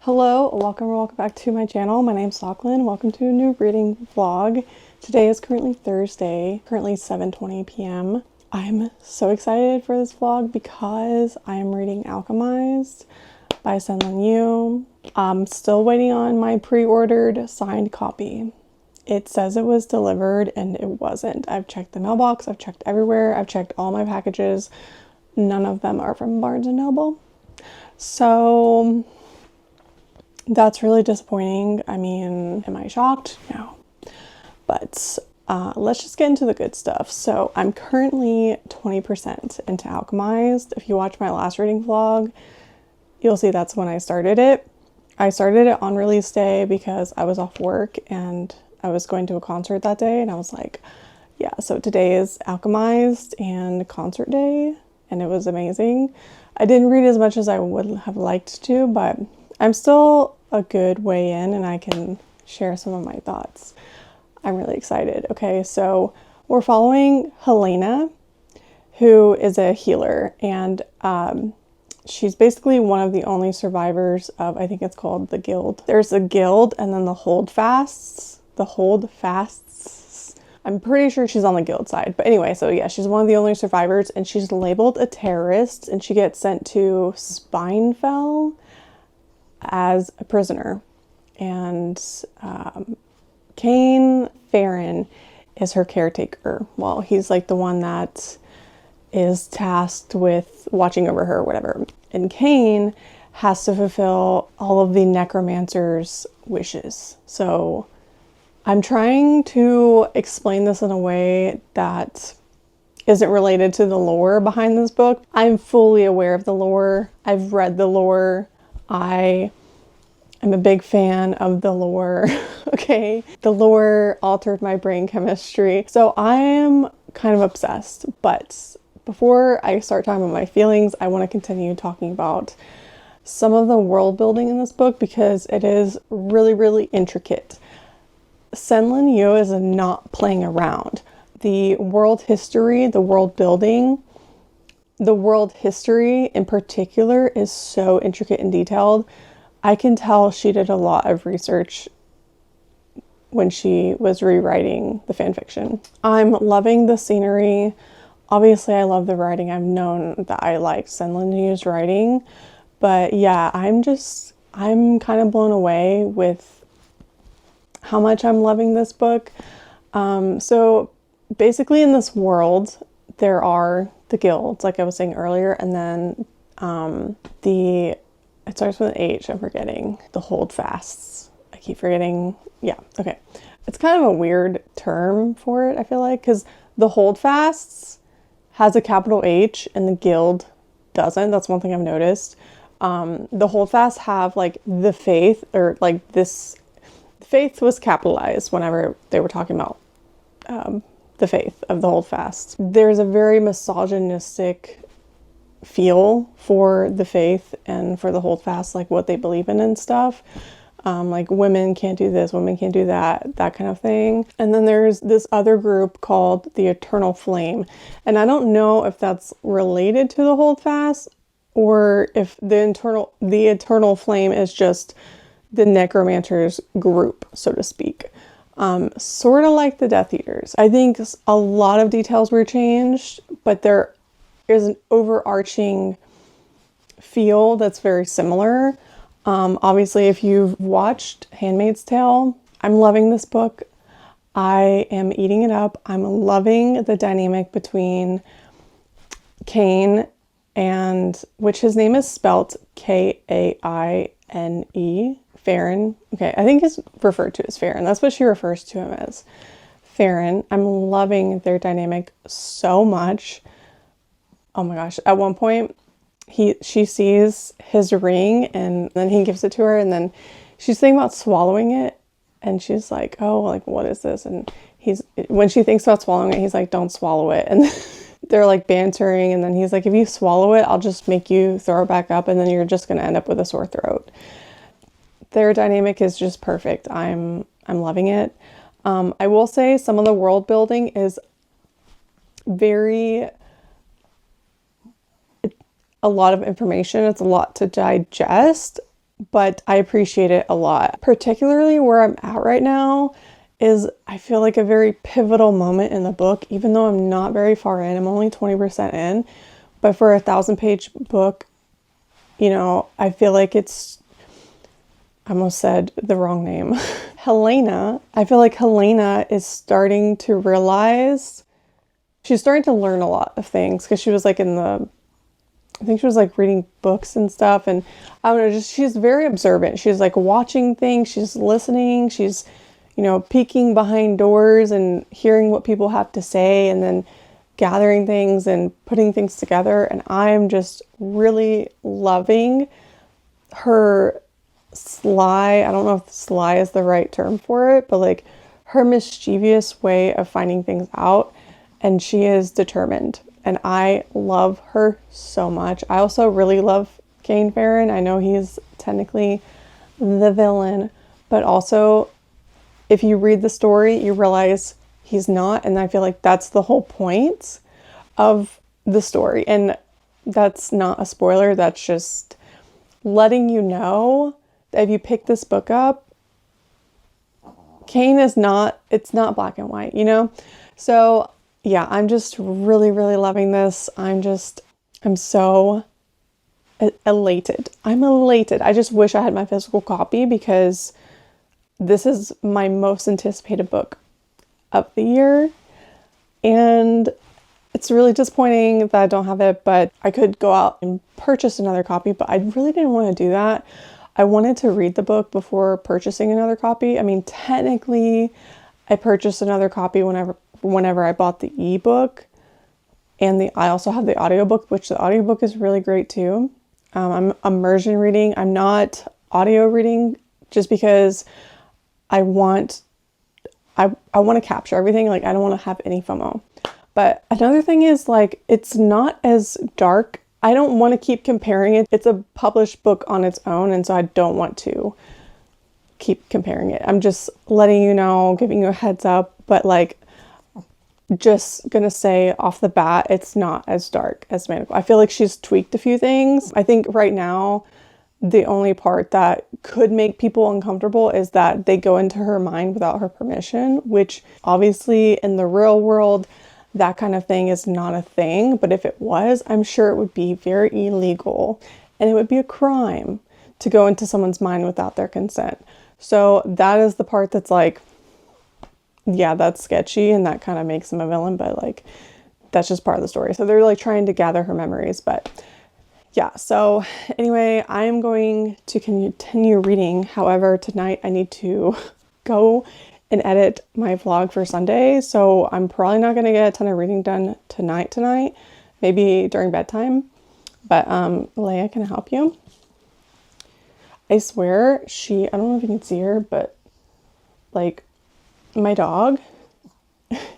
Hello, welcome back to my channel. My name's 𝘨𝘩𝘀. Welcome to a new reading vlog. Today is currently Thursday, currently 7:20 p.m. I'm so excited for this vlog because I am reading Alchemized by senlinyu. I'm still waiting on my pre-ordered signed copy. It says it was delivered and it wasn't. I've checked the mailbox, I've checked everywhere, I've checked all my packages. None of them are from Barnes & Noble. So that's really disappointing. I mean, am I shocked? No. But let's just get into the good stuff. So I'm currently 20% into Alchemized. If you watch my last reading vlog, you'll see that's when I started it. I started it on release day because I was off work and I was going to a concert that day, and I was like, yeah, so today is Alchemized and concert day, and it was amazing. I didn't read as much as I would have liked to, but I'm still a good way in and I can share some of my thoughts. I'm really excited. Okay, so we're following Helena, who is a healer, and she's basically one of the only survivors of, I think it's called the guild. There's a guild and then the holdfasts. The holdfasts. I'm pretty sure she's on the guild side. But anyway, so yeah, she's one of the only survivors and she's labeled a terrorist and she gets sent to Spinefell as a prisoner. And 𝘭𝘪𝘤𝘮 is her caretaker. Well, he's like the one that is tasked with watching over her or whatever. And 𝘭𝘭 has to fulfill all of the necromancer's wishes. So I'm trying to explain this in a way that isn't related to the lore behind this book. I'm fully aware of the lore. I've read the lore. I am a big fan of the lore. Okay, the lore altered my brain chemistry. So I am kind of obsessed, but before I start talking about my feelings, I want to continue talking about some of the world building in this book because it is really, really intricate. senlinyu is not playing around. The world history, the world building, the world history in particular is so intricate and detailed. I can tell she did a lot of research when she was rewriting the fan-fiction. I'm loving the scenery. Obviously, I love the writing. I've known that I like senlinyu's writing, but yeah, I'm kind of blown away with how much I'm loving this book. So basically in this world, there are the guilds, like I was saying earlier, and then it starts with an H, I'm forgetting. The holdfasts. I keep forgetting. Yeah, okay. It's kind of a weird term for it, I feel like, because the holdfasts has a capital H and the guild doesn't. That's one thing I've noticed. The holdfasts have like the faith, or like this, faith was capitalized whenever they were talking about the faith of the holdfasts. There's a very misogynistic feel for the faith and for the holdfasts, like what they believe in and stuff. Like women can't do this, women can't do that, that kind of thing. And then there's this other group called the Eternal Flame. And I don't know if that's related to the holdfast or if the Eternal Flame is just the necromancer's group, so to speak. Sort of like the Death Eaters. I think a lot of details were changed, but there is an overarching feel that's very similar. Obviously, if you've watched 𝘭handmaid's Tale, I'm loving this book. I am eating it up. I'm loving the dynamic between 𝘭𝘭 and, which his name is spelt 𝘭𝘭𝘭𝘭𝘬. 𝘨𝘭𝘪. Okay, I think he's referred to as 𝘨𝘨𝘪. That's what she refers to him as. 𝘨𝘨𝘪. I'm loving their dynamic so much. Oh my gosh. At one point, she sees his ring and then he gives it to her, and then she's thinking about swallowing it, and she's like, oh, like, what is this? And when she thinks about swallowing it, he's like, don't swallow it. And they're like bantering, and then he's like, if you swallow it, I'll just make you throw it back up and then you're just going to end up with a sore throat. Their dynamic is just perfect. I'm loving it. I will say some of the world building is very a lot of information. It's a lot to digest. but I appreciate it a lot. Particularly where I'm at right now is I feel like a very pivotal moment in the book, even though I'm not very far in. I'm only 20% in, but for a 1,000-page book, you know, I feel like it's, I almost said the wrong name. Helena, I feel like Helena is starting to realize, she's starting to learn a lot of things because she was like I think she was like reading books and stuff, and I don't know, just she's very observant. She's like watching things, she's listening, she's, you know, peeking behind doors and hearing what people have to say and then gathering things and putting things together. And I'm just really loving her sly, I don't know if sly is the right term for it, but like her mischievous way of finding things out. And she is determined. And I love her so much. I also really love 𝘨𝘩𝘪𝘴. I know he's technically the villain, but also if you read the story, you realize he's not. And I feel like that's the whole point of the story. And that's not a spoiler. That's just letting you know that if you pick this book up, Cain is not, it's not black and white, you know? So yeah, I'm just really, really loving this. I'm so elated. I'm elated. I just wish I had my physical copy because this is my most anticipated book of the year. And it's really disappointing that I don't have it, but I could go out and purchase another copy, but I really didn't want to do that. I wanted to read the book before purchasing another copy. I mean, technically, I purchased another copy whenever I bought the ebook, and I also have the audiobook, which the audiobook is really great too. I'm immersion reading. I'm not audio reading just because I want to capture everything. Like, I don't want to have any FOMO. But another thing is, like, it's not as dark. I don't want to keep comparing it. It's a published book on its own, and so I don't want to keep comparing it. I'm just letting you know, giving you a heads up, but like, just gonna say off the bat, it's not as dark as Manical. I feel like she's tweaked a few things. I think right now, the only part that could make people uncomfortable is that they go into her mind without her permission, which obviously in the real world, that kind of thing is not a thing. But if it was, I'm sure it would be very illegal and it would be a crime to go into someone's mind without their consent. So that is the part that's like, yeah, that's sketchy and that kind of makes him a villain, but like, that's just part of the story. So they're like trying to gather her memories, but yeah. So anyway, I'm going to continue reading. However, tonight I need to go and edit my vlog for Sunday. So I'm probably not going to get a ton of reading done tonight, maybe during bedtime, but Leia, can I help you? I swear I don't know if you can see her, but like my dog,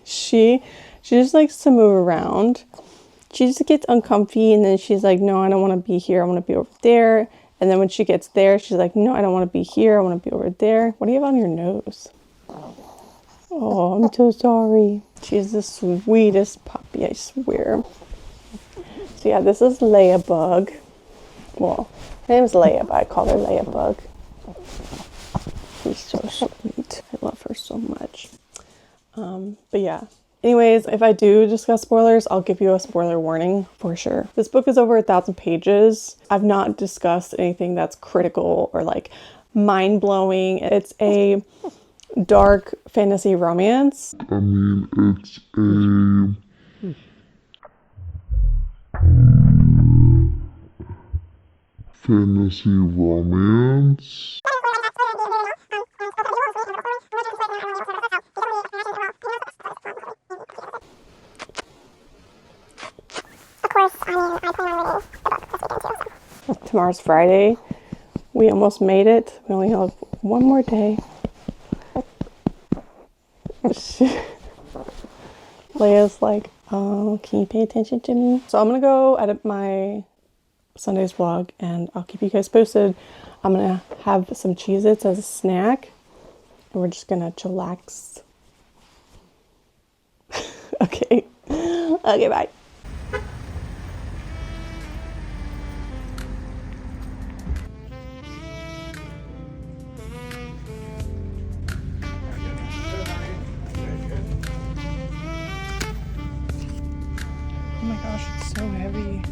she just likes to move around. She just gets uncomfy and then she's like, no, I don't want to be here. I want to be over there. And then when she gets there, she's like, no, I don't want to be here. I want to be over there. What do you have on your nose? Oh, I'm so sorry. She's the sweetest puppy, I swear. So yeah, this is Leia Bug. Well, her name's Leia, but I call her Leia Bug. She's so sweet. I love her so much. But yeah. Anyways, if I do discuss spoilers, I'll give you a spoiler warning for sure. This book is over 1,000 pages. I've not discussed anything that's critical or like mind-blowing. It's a dark fantasy romance. I mean, it's a fantasy romance. Of course, I mean, I plan on reading the book this weekend too. So. Tomorrow's Friday. We almost made it. We only have one more day. Leia's like, oh, can you pay attention to me? So I'm gonna go edit my Sunday's vlog and I'll keep you guys posted. I'm gonna have some Cheez-Its as a snack and we're just gonna chillax. Okay. Okay, bye. gosh, it's so heavy.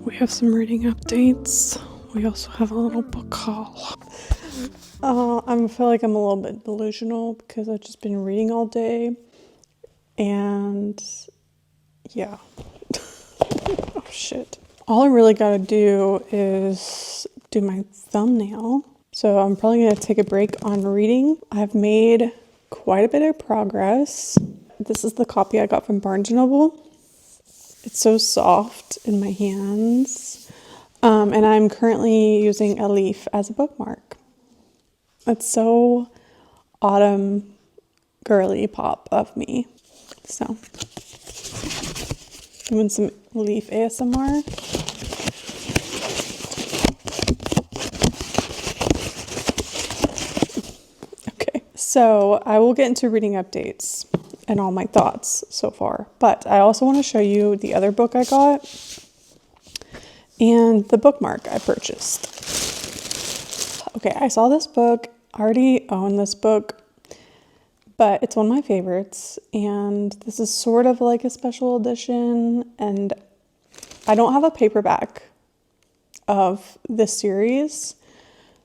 We have some reading updates. We also have a little book haul. I feel like I'm a little bit delusional because I've just been reading all day. And yeah. Oh shit. All I really gotta do is do my thumbnail. So I'm probably gonna take a break on reading. I've made quite a bit of progress. This is the copy I got from Barnes & Noble. It's so soft in my hands. And I'm currently using a leaf as a bookmark. It's so autumn girly pop of me. So, doing some leaf ASMR. Okay, so I will get into reading updates and all my thoughts so far, but I also want to show you the other book I got and the bookmark I purchased. Okay, I saw this book, I already own this book, but it's one of my favorites, and this is sort of like a special edition, and I don't have a paperback of this series,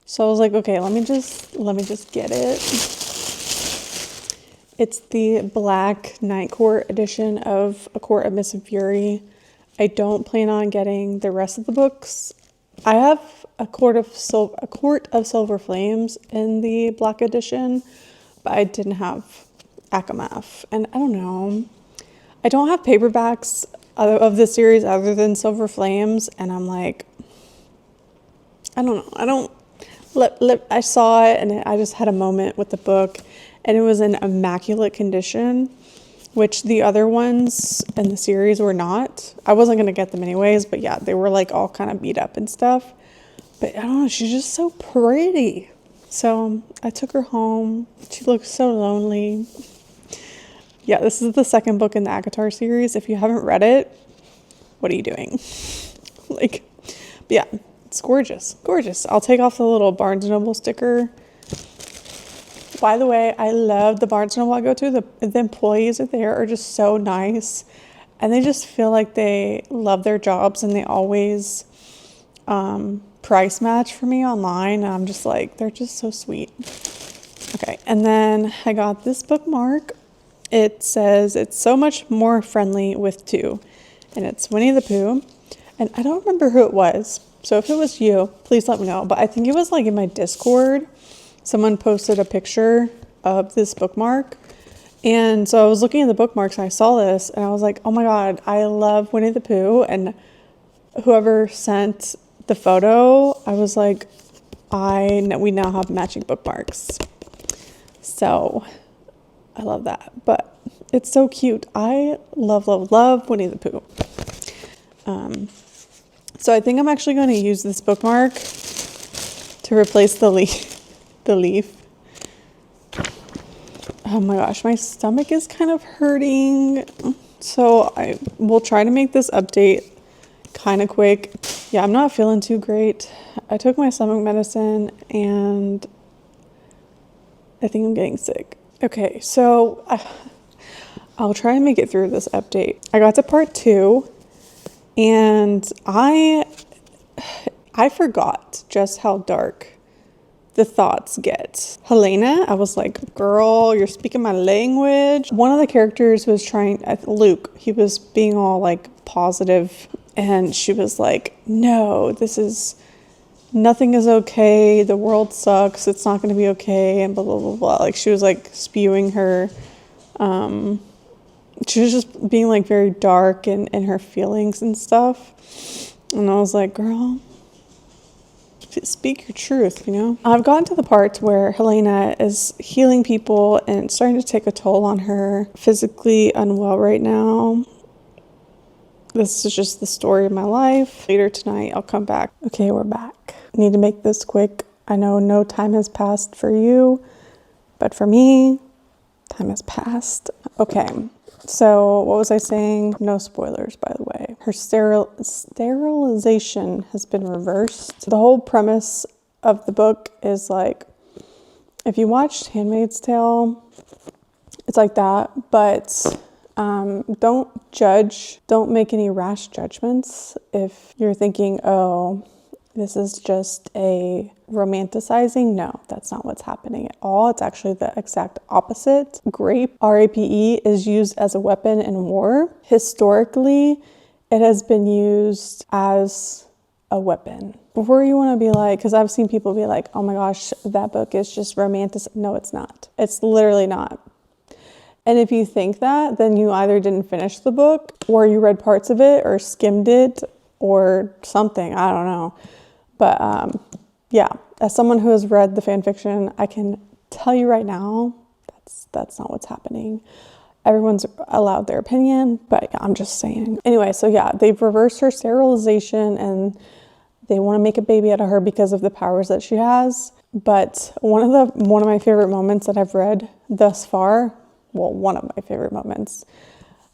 so I was like, okay, let me just get it. It's the Black Night Court edition of A Court of Mist and Fury. I don't plan on getting the rest of the books. I have a Court of Silver Flames in the Black edition, but I didn't have alchemized. And I don't know. I don't have paperbacks of this series other than Silver Flames, and I'm like, I don't know. I saw it and I just had a moment with the book, and it was in immaculate condition, which the other ones in the series were not. I wasn't going to get them anyways, but yeah, they were like all kind of beat up and stuff. But I don't know, she's just so pretty. So I took her home. She looks so lonely. Yeah, this is the second book in the 𝘵𝘩𝘪𝘴 series. If you haven't read it, what are you doing? Like, but yeah, it's gorgeous, gorgeous. I'll take off the little Barnes & Noble sticker. By the way, I love the Barnes & Noble I go to. The employees there are just so nice, and they just feel like they love their jobs, and they always price match for me online. And I'm just like, they're just so sweet. Okay, and then I got this bookmark. It says it's so much more friendly with two, and it's Winnie the Pooh, and I don't remember who it was. So if it was you, please let me know. But I think it was like in my Discord. Someone posted a picture of this bookmark. And so I was looking at the bookmarks and I saw this and I was like, oh my God, I love Winnie the Pooh. And whoever sent the photo, I was like, we now have matching bookmarks. So I love that. But it's so cute. I love, love, love Winnie the Pooh. So I think I'm actually going to use this bookmark to replace the leaf. Oh my gosh, my stomach is kind of hurting. So I will try to make this update kind of quick. Yeah, I'm not feeling too great. I took my stomach medicine and I think I'm getting sick. Okay, so I'll try and make it through this update. I got to part 2 and I forgot just how dark the thoughts get. Helena, I was like, girl, you're speaking my language. One of the characters was Luke, he was being all like positive, and she was like, no, nothing is okay, the world sucks, it's not gonna be okay, and blah, blah, blah, blah. Like, she was like spewing her, she was just being like very dark in her feelings and stuff. And I was like, girl, speak your truth, you know? I've gotten to the part where Helena is healing people and it's starting to take a toll on her. Physically unwell right now. This is just the story of my life. Later tonight, I'll come back. Okay, we're back. I need to make this quick. I know no time has passed for you, but for me, time has passed. Okay, so what was I saying? No spoilers, by the way. Her sterilization has been reversed. The whole premise of the book is like, if you watched 𝘨handmaid's Tale, it's like that, but don't judge, don't make any rash judgments. If you're thinking, oh, this is just a romanticizing, no, that's not what's happening at all. It's actually the exact opposite. Grape, RAPE, is used as a weapon in war. Historically, it has been used as a weapon. Before you want to be like, because I've seen people be like, oh my gosh, that book is just romantic. No, it's not. It's literally not. And if you think that, then you either didn't finish the book, or you read parts of it, or skimmed it, or something. I don't know. But yeah, as someone who has read the fan fiction, I can tell you right now, that's not what's happening. Everyone's allowed their opinion, but yeah, I'm just saying. Anyway, so yeah, they've reversed her sterilization and they want to make a baby out of her because of the powers that she has. But one of my favorite moments that I've read thus far, well, one of my favorite moments,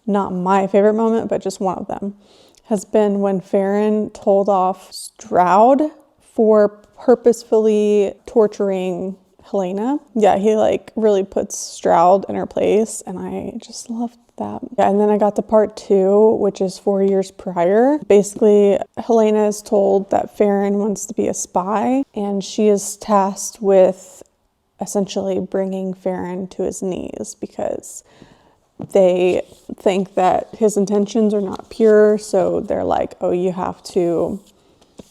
not my favorite moment, but just one of them, has been when Farron told off Stroud for purposefully torturing Helena. Yeah, he like really puts Stroud in her place, and I just loved that. Yeah, and then I got to part 2, which is 4 years prior. Basically, Helena is told that Farron wants to be a spy, and she is tasked with essentially bringing Farron to his knees because they think that his intentions are not pure. So they're like, oh, you have to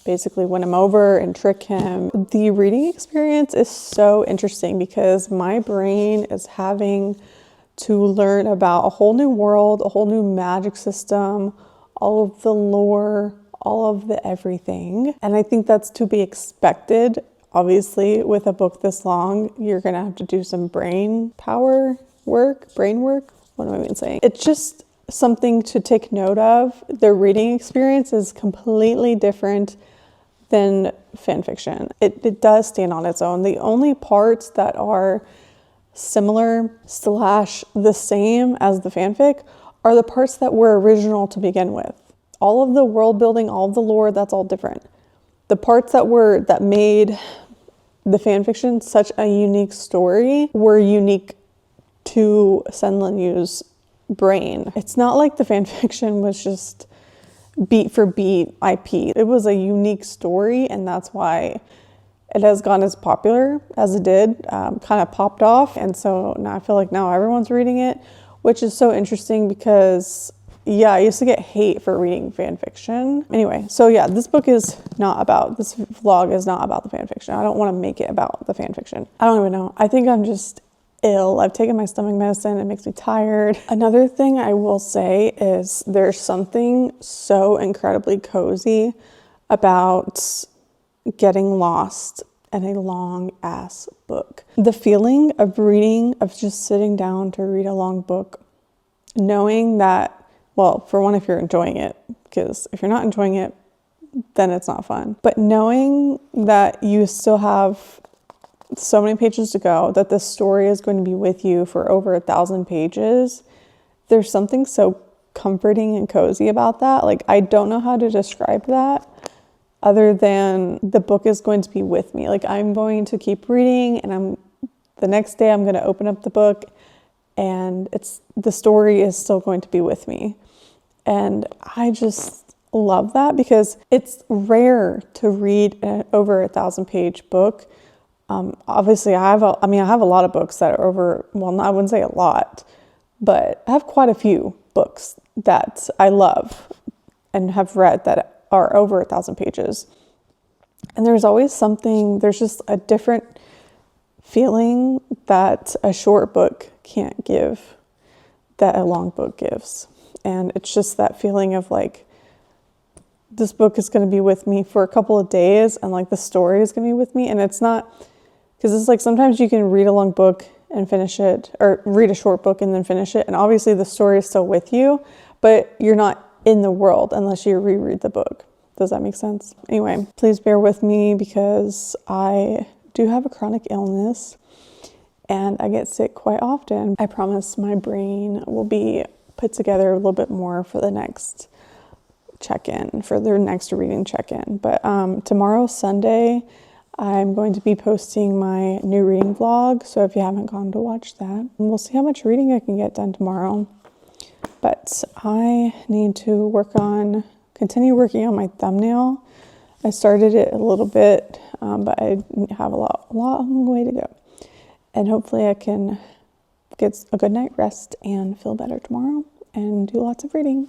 basically win him over and trick him. The reading experience is so interesting because my brain is having to learn about a whole new world, a whole new magic system, all of the lore, all of the everything. And I think that's to be expected. Obviously, with a book this long, you're gonna have to do some brain work. What am I even saying? It's just something to take note of. The reading experience is completely different than fan fiction. It does stand on its own. The only parts that are similar / the same as the fanfic are the parts that were original to begin with. All of the world building, all of the lore, that's all different. The parts that made the fanfiction such a unique story were unique to senlinyu's brain. It's not like the fanfiction was just beat for beat IP. It was a unique story, and that's why it has gone as popular as it did, kind of popped off. And so now I feel like now everyone's reading it, which is so interesting because yeah, I used to get hate for reading fan fiction. Anyway, so yeah, this vlog is not about the fan fiction. I don't want to make it about the fan fiction. I don't even know. I think I'm just ill. I've taken my stomach medicine. It makes me tired. Another thing I will say is there's something so incredibly cozy about getting lost in a long ass book. The feeling of reading, of just sitting down to read a long book, knowing that, well, for one, if you're enjoying it, because if you're not enjoying it, then it's not fun. But knowing that you still have so many pages to go, that the story is going to be with you for over 1,000 pages, there's something so comforting and cozy about that. Like, I don't know how to describe that other than the book is going to be with me. Like, I'm going to keep reading, and the next day I'm going to open up the book and the story is still going to be with me. And I just love that because it's rare to read an over 1,000-page book. Obviously, I have a lot of books that are over, well, I wouldn't say a lot, but I have quite a few books that I love and have read that are over 1,000 pages. And there's just a different feeling that a short book can't give that a long book gives. And it's just that feeling of like, this book is going to be with me for a couple of days, and like the story is going to be with me. And it's not, because it's like sometimes you can read a long book and finish it, or read a short book and then finish it, and obviously the story is still with you, but you're not in the world unless you reread the book. Does that make sense? Anyway, please bear with me because I do have a chronic illness and I get sick quite often. I promise my brain will be put together a little bit more for the next check-in, for their next reading check-in. But tomorrow, Sunday, I'm going to be posting my new reading vlog. So if you haven't gone to watch that, we'll see how much reading I can get done tomorrow. But I need to continue working on my thumbnail. I started it a little bit, but I have a long way to go. And hopefully I can get a good night rest and feel better tomorrow and do lots of reading.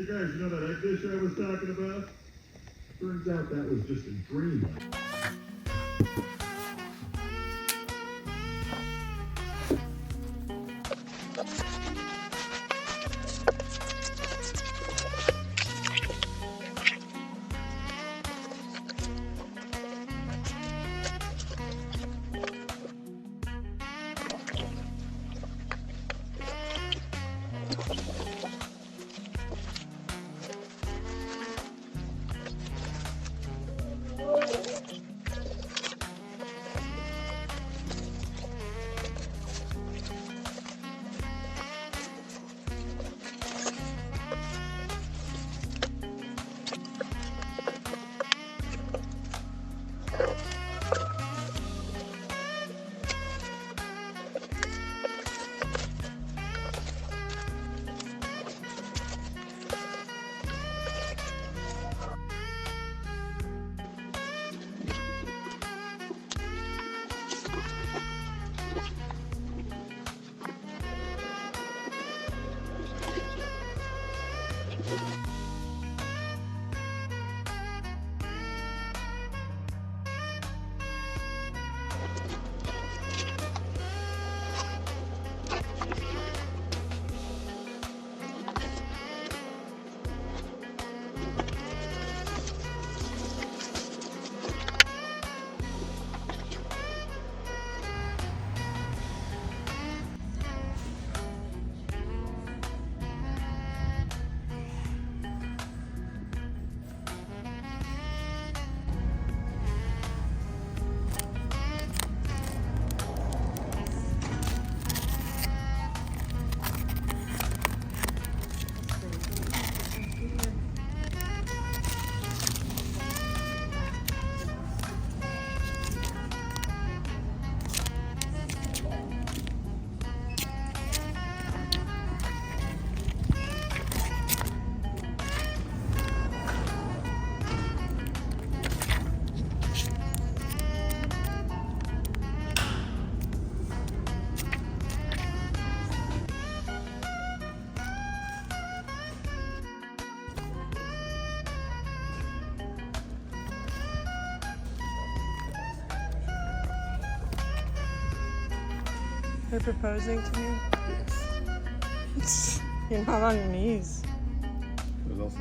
Hey guys, you know that egg dish I was talking about? Turns out that was just a dream. They're proposing to me. You're not on your knees. There's also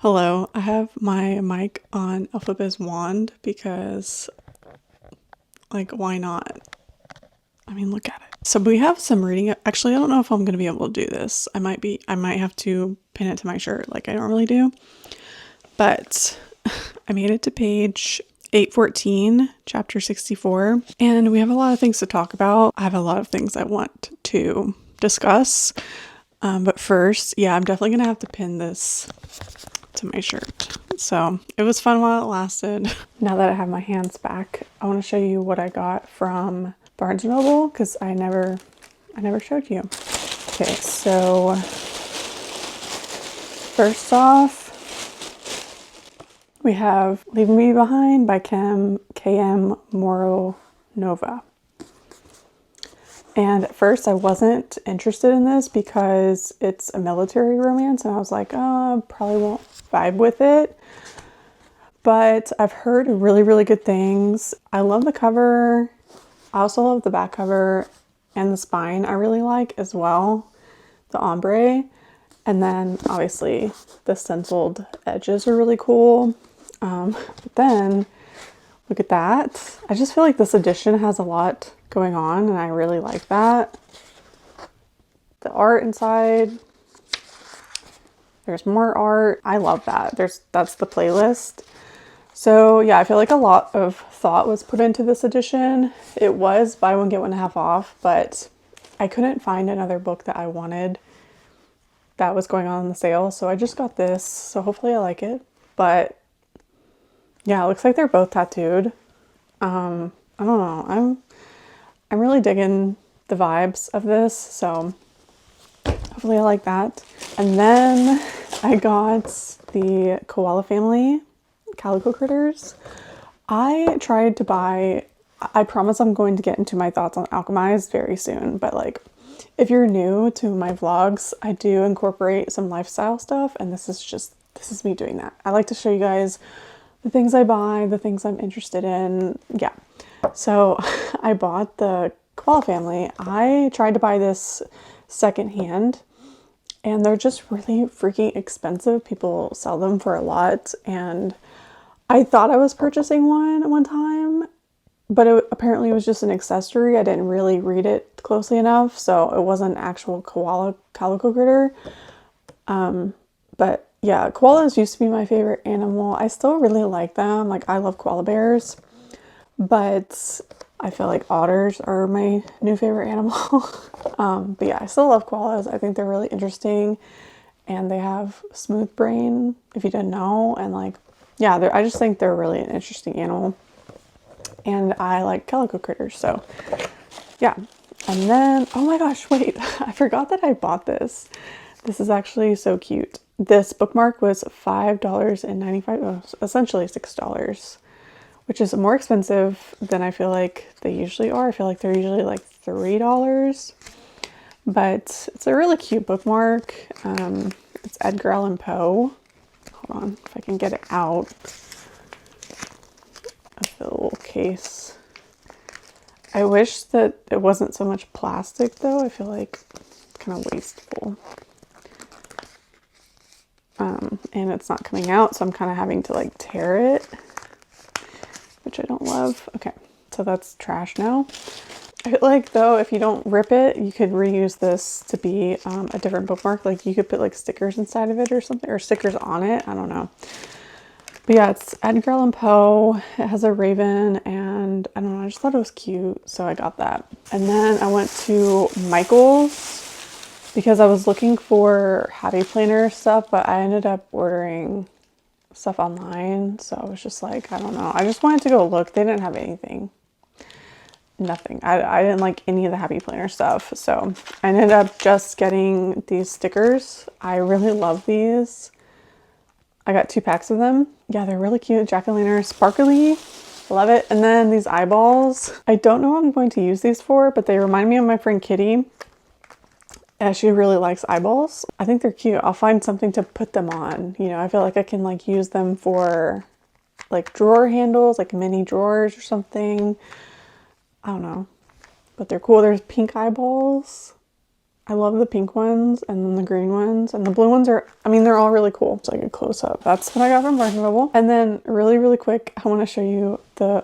Hello, I have my mic on 𝘨𝘀𝘢𝘏 wand because, like, why not? I mean, look at it. So we have some reading. Actually, I don't know if I'm going to be able to do this. I might have to pin it to my shirt like I normally do. But I made it to page 814, chapter 64. And we have a lot of things to talk about. I have a lot of things I want to discuss. But first, yeah, I'm definitely going to have to pin this to my shirt. So it was fun while it lasted. Now that I have my hands back, I want to show you what I got from Barnes & Noble because I never showed you. Okay, so first off, we have Leaving Me Behind by 𝘨𝘮𝘠𝘠𝘠𝘠𝘠𝘠𝘠𝘠𝘠𝘠𝘠𝘠𝘠𝘠𝑚 And at first I wasn't interested in this because it's a military romance and I was like, oh, probably won't vibe with it. But I've heard really, really good things. I love the cover. I also love the back cover and the spine I really like as well. The ombre. And then obviously the stenciled edges are really cool. But then look at that. I just feel like this edition has a lot going on and I really like that. The art inside. There's more art. I love that. That's the playlist. So yeah, I feel like a lot of thought was put into this edition. It was buy one, get one half off, but I couldn't find another book that I wanted that was going on the sale. So I just got this. So hopefully I like it. But yeah, it looks like they're both tattooed. I don't know. I'm really digging the vibes of this. So hopefully I like that. And then I got the Koala Family Calico Critters. I tried to buy, I promise I'm going to get into my thoughts on Alchemized very soon, but like if you're new to my vlogs, I do incorporate some lifestyle stuff and this is me doing that. I like to show you guys the things I buy, the things I'm interested in. Yeah. So I bought the Koala Family. I tried to buy this secondhand and they're just really freaking expensive. People sell them for a lot and I thought I was purchasing one at one time, but apparently it was just an accessory. I didn't really read it closely enough, so it wasn't an actual koala calico critter. But yeah, koalas used to be my favorite animal. I still really like them. Like I love koala bears, but I feel like otters are my new favorite animal. But yeah, I still love koalas. I think they're really interesting and they have smooth brain, if you didn't know, and like yeah, I just think they're really an interesting animal. And I like calico critters, so yeah. And then, oh my gosh, wait, I forgot that I bought this. This is actually so cute. This bookmark was $5.95, essentially $6, which is more expensive than I feel like they usually are. I feel like they're usually like $3, but it's a really cute bookmark. It's Edgar Allan Poe. Hold on, if I can get it out of the little case. I wish that it wasn't so much plastic though. I feel like it's kind of wasteful. And it's not coming out, so I'm kind of having to like tear it, which I don't love. Okay, so that's trash now. I feel like though, if you don't rip it, you could reuse this to be a different bookmark. Like you could put like stickers inside of it or something, or stickers on it. I don't know. But yeah, it's Edgar Allan Poe. It has a raven and I don't know, I just thought it was cute. So I got that. And then I went to Michael's because I was looking for happy planner stuff, but I ended up ordering stuff online. So I was just like, I don't know. I just wanted to go look. They didn't have anything. Nothing. I didn't like any of the happy planner stuff. So I ended up just getting these stickers. I really love these. I got 2 packs of them. Yeah, they're really cute. Jack-o'-lantern, sparkly. Love it. And then these eyeballs. I don't know what I'm going to use these for, but they remind me of my friend Kitty. And she really likes eyeballs. I think they're cute. I'll find something to put them on. You know, I feel like I can like use them for like drawer handles, like mini drawers or something. I don't know, but they're cool. There's pink eyeballs. I love the pink ones and then the green ones, and the blue ones are, I mean, they're all really cool. It's like a close up. That's what I got from Barnes & Noble. And then really quick, I want to show you the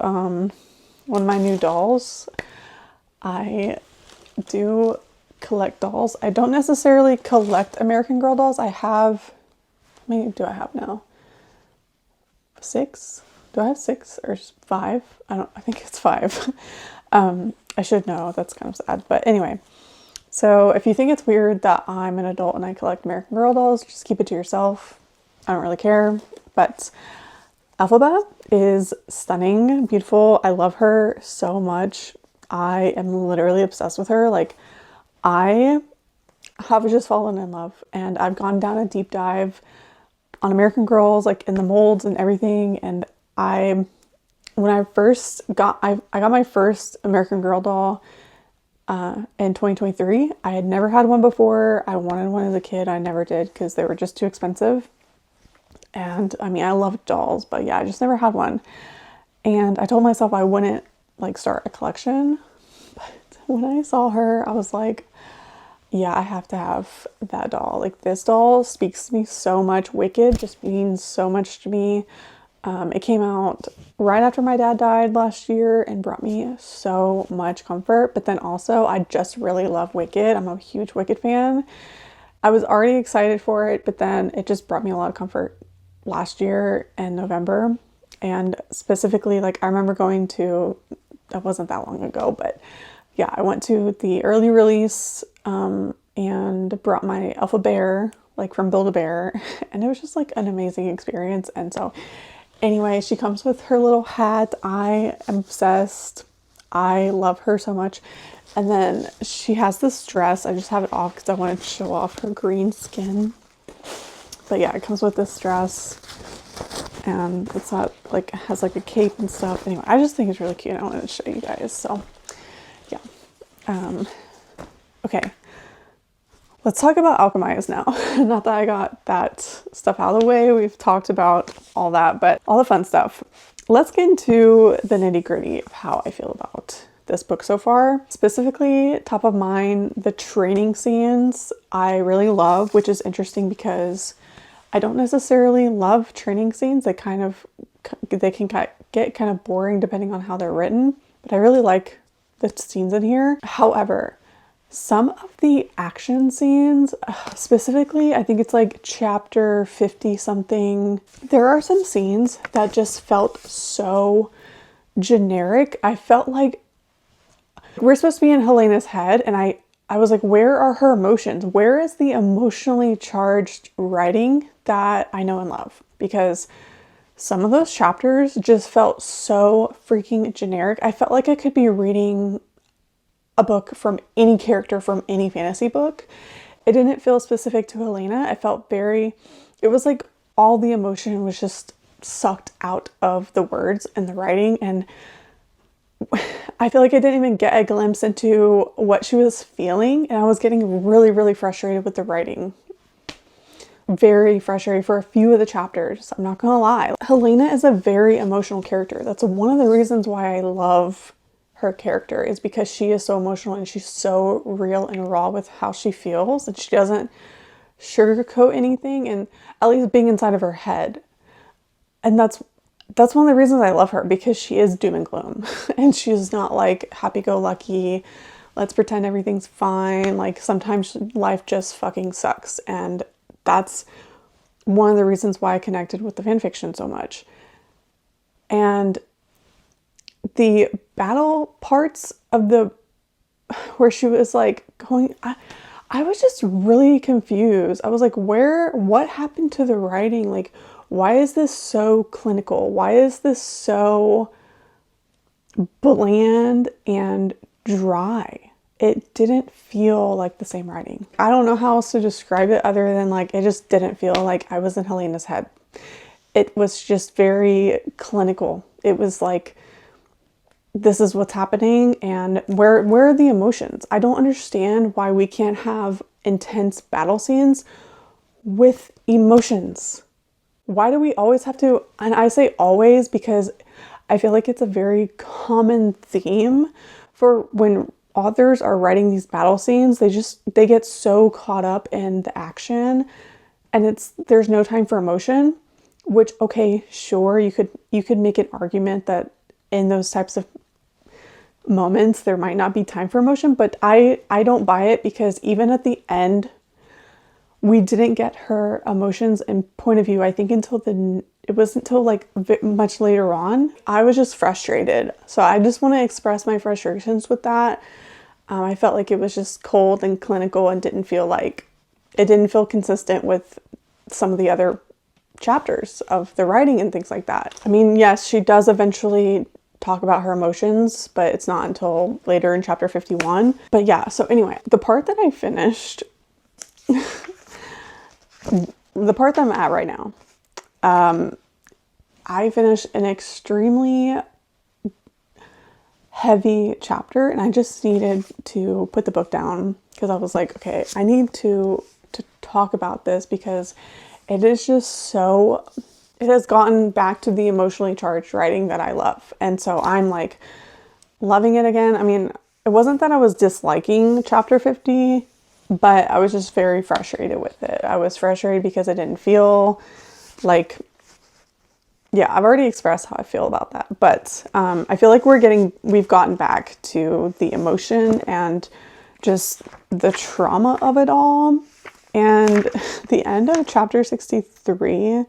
one of my new dolls. I do collect dolls. I don't necessarily collect American Girl dolls. I have, how many do I have now? 6? Do I have 6 or 5? I think it's 5. I should know, that's kind of sad. But anyway, so if you think it's weird that I'm an adult and I collect American Girl dolls, just keep it to yourself. I don't really care. But elphaba is stunning, beautiful. I love her so much. I am literally obsessed with her. Like, I have just fallen in love, and I've gone down a deep dive on American Girls, like in the molds and everything. And when I first got, I got my first American Girl doll in 2023. I had never had one before. I wanted one as a kid. I never did because they were just too expensive. And I mean, I love dolls, but yeah, I just never had one. And I told myself I wouldn't like start a collection. But when I saw her, I was like, yeah, I have to have that doll. Like, this doll speaks to me so much. Wicked just means so much to me. It came out right after my dad died last year and brought me so much comfort. But then also, I just really love Wicked. I'm a huge Wicked fan. I was already excited for it, but then it just brought me a lot of comfort last year in November. And specifically, like, I remember going to, that wasn't that long ago, but yeah, I went to the early release and brought my elphaba, like from 𝘵𝘩𝘪𝘴, and it was just like an amazing experience. And so anyway, she comes with her little hat. I am obsessed. I love her so much. And then she has this dress. I just have it off because I wanted to show off her green skin. But yeah, it comes with this dress, and it's not like, it has like a cape and stuff. Anyway, I just think it's really cute. I wanted to show you guys. So yeah. Okay. Let's talk about Alchemized now. Not that I got that stuff out of the way. We've talked about all that, but all the fun stuff. Let's get into the nitty-gritty of how I feel about this book so far. Specifically, top of mind, the training scenes I really love, which is interesting because I don't necessarily love training scenes. They can get kind of boring depending on how they're written, but I really like the scenes in here. However, some of the action scenes, specifically, I think it's like chapter 50 something, there are some scenes that just felt so generic. I felt like we're supposed to be in Helena's head, and I was like, where are her emotions? Where is the emotionally charged writing that I know and love? Because some of those chapters just felt so freaking generic. I felt like I could be reading a book from any character from any fantasy book. It didn't feel specific to Helena. It felt it was like all the emotion was just sucked out of the words and the writing. And I feel like I didn't even get a glimpse into what she was feeling. And I was getting really frustrated with the writing. Very frustrated for a few of the chapters. I'm not gonna lie. Helena is a very emotional character. That's one of the reasons why I love her character, is because she is so emotional and she's so real and raw with how she feels, and she doesn't sugarcoat anything, and at least being inside of her head. And that's one of the reasons I love her, because she is doom and gloom and she's not like happy-go-lucky, let's pretend everything's fine. Like, sometimes life just fucking sucks, and that's one of the reasons why I connected with the fanfiction so much. And the battle parts of where she was like going, I was just really confused. I was like, what happened to the writing? Like, why is this so clinical? Why is this so bland and dry? It didn't feel like the same writing. I don't know how else to describe it other than like, it just didn't feel like I was in Helena's head. It was just very clinical. It was like, this is what's happening, and where are the emotions? I don't understand why we can't have intense battle scenes with emotions. Why do we always have to, and I say always because I feel like it's a very common theme for when authors are writing these battle scenes, they get so caught up in the action, and there's no time for emotion, which, okay, sure, you could make an argument that in those types of moments there might not be time for emotion, but I don't buy it, because even at the end we didn't get her emotions and point of view, I think, until it wasn't until like much later on. I was just frustrated. So I just want to express my frustrations with that. I felt like it was just cold and clinical and didn't feel consistent with some of the other chapters of the writing and things like that. I mean, yes, she does eventually talk about her emotions, but it's not until later in chapter 51. But yeah, so anyway, the part that I finished, the part that I'm at right now, I finished an extremely heavy chapter, and I just needed to put the book down, because I was like, okay, I need to talk about this, because it is just so, it has gotten back to the emotionally charged writing that I love. And so I'm like loving it again. I mean, it wasn't that I was disliking chapter 50, but I was just very frustrated with it. I was frustrated because it didn't feel like, yeah, I've already expressed how I feel about that. But I feel like we've gotten back to the emotion and just the trauma of it all. And the end of chapter 63,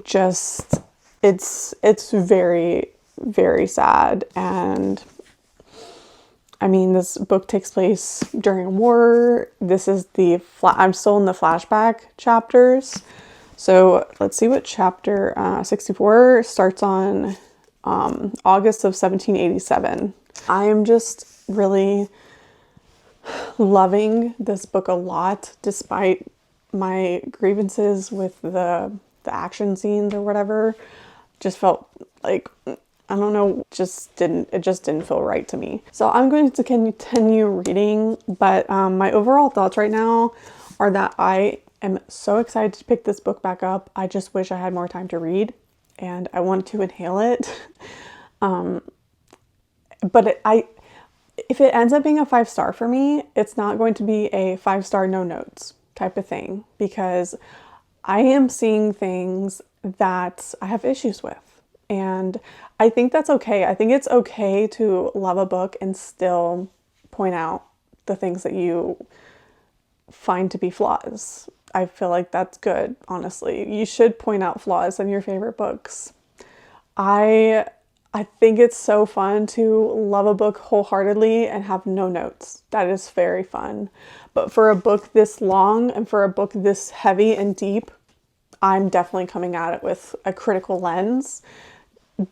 just, it's very, very sad. And I mean, this book takes place during war. This is I'm still in the flashback chapters. So let's see what chapter 64 starts on August of 1787. I am just really loving this book a lot, despite my grievances with the action scenes or whatever. Just felt like, I don't know, it just didn't feel right to me. So I'm going to continue reading, but my overall thoughts right now are that I am so excited to pick this book back up. I just wish I had more time to read, and I want to inhale it. But if it ends up being a 5-star for me, it's not going to be a 5-star no notes type of thing, because I am seeing things that I have issues with. And I think that's okay. I think it's okay to love a book and still point out the things that you find to be flaws. I feel like that's good, honestly. You should point out flaws in your favorite books. I think it's so fun to love a book wholeheartedly and have no notes. That is very fun. But for a book this long and for a book this heavy and deep, I'm definitely coming at it with a critical lens,